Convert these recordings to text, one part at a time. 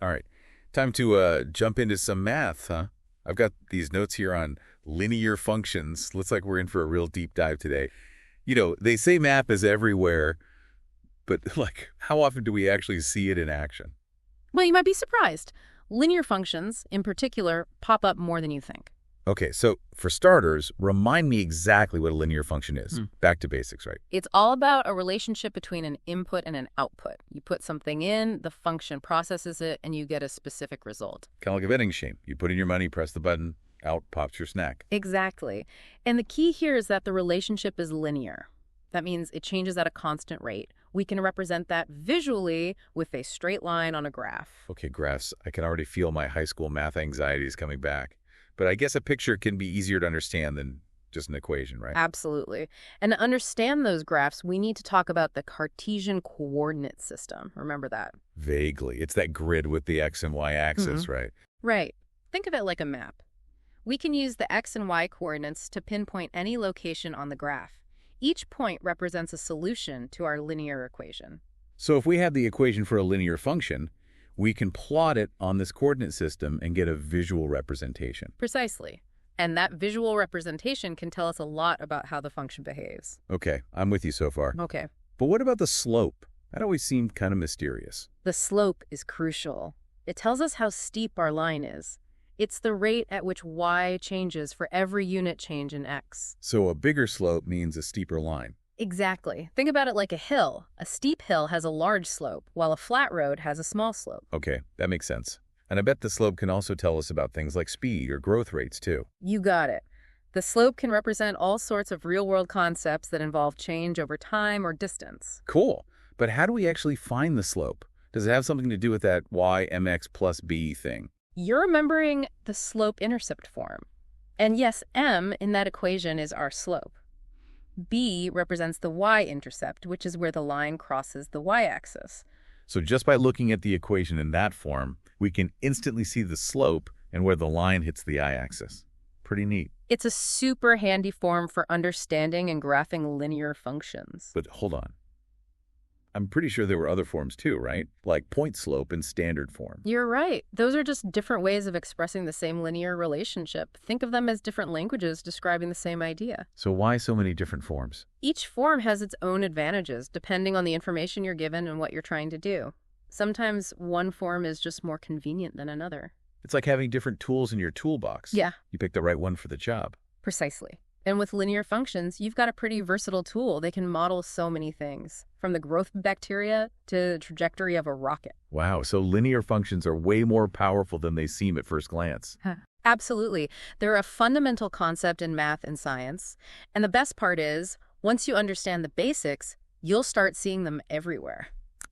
All right. Time to jump into some math, huh? I've got these notes here on linear functions. Looks like we're in for a real deep dive today. They say math is everywhere, but how often do we actually see it in action? Well, you might be surprised. Linear functions, in particular, pop up more than you think. Okay, so for starters, remind me exactly what a linear function is. Back to basics, right? It's all about a relationship between an input and an output. You put something in, the function processes it, and you get a specific result. Kind of like a vending machine. You put in your money, press the button, out pops your snack. Exactly. And the key here is that the relationship is linear. That means it changes at a constant rate. We can represent that visually with a straight line on a graph. Okay, graphs. I can already feel my high school math anxieties coming back. But I guess a picture can be easier to understand than just an equation, right? Absolutely. And to understand those graphs, we need to talk about the Cartesian coordinate system. Remember that? Vaguely. It's that grid with the x and y axis, right? Right. Think of it like a map. We can use the x and y coordinates to pinpoint any location on the graph. Each point represents a solution to our linear equation. So if we have the equation for a linear function, we can plot it on this coordinate system and get a visual representation. Precisely. And that visual representation can tell us a lot about how the function behaves. Okay, I'm with you so far. Okay. But what about the slope? That always seemed kind of mysterious. The slope is crucial. It tells us how steep our line is. It's the rate at which y changes for every unit change in x. So a bigger slope means a steeper line. Exactly. Think about it like a hill. A steep hill has a large slope, while a flat road has a small slope. Okay, that makes sense. And I bet the slope can also tell us about things like speed or growth rates, too. You got it. The slope can represent all sorts of real-world concepts that involve change over time or distance. Cool. But how do we actually find the slope? Does it have something to do with that y mx plus b thing? You're remembering the slope-intercept form. And yes, m in that equation is our slope. B represents the y-intercept, which is where the line crosses the y-axis. So just by looking at the equation in that form, we can instantly see the slope and where the line hits the y-axis. Pretty neat. It's a super handy form for understanding and graphing linear functions. But hold on. I'm pretty sure there were other forms too, right? Like point slope and standard form. You're right. Those are just different ways of expressing the same linear relationship. Think of them as different languages describing the same idea. So why so many different forms? Each form has its own advantages, depending on the information you're given and what you're trying to do. Sometimes one form is just more convenient than another. It's like having different tools in your toolbox. Yeah. You pick the right one for the job. Precisely. And with linear functions, you've got a pretty versatile tool. They can model so many things, from the growth of bacteria to the trajectory of a rocket. Wow, so linear functions are way more powerful than they seem at first glance. Absolutely. They're a fundamental concept in math and science. And the best part is, once you understand the basics, you'll start seeing them everywhere.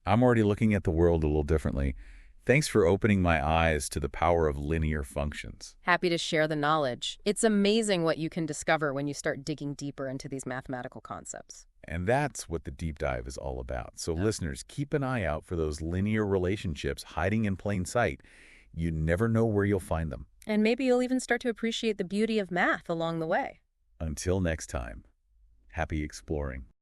I'm already looking at the world a little differently. Thanks for opening my eyes to the power of linear functions. Happy to share the knowledge. It's amazing what you can discover when you start digging deeper into these mathematical concepts. And that's what the deep dive is all about. So listeners, keep an eye out for those linear relationships hiding in plain sight. You never know where you'll find them. And maybe you'll even start to appreciate the beauty of math along the way. Until next time, happy exploring.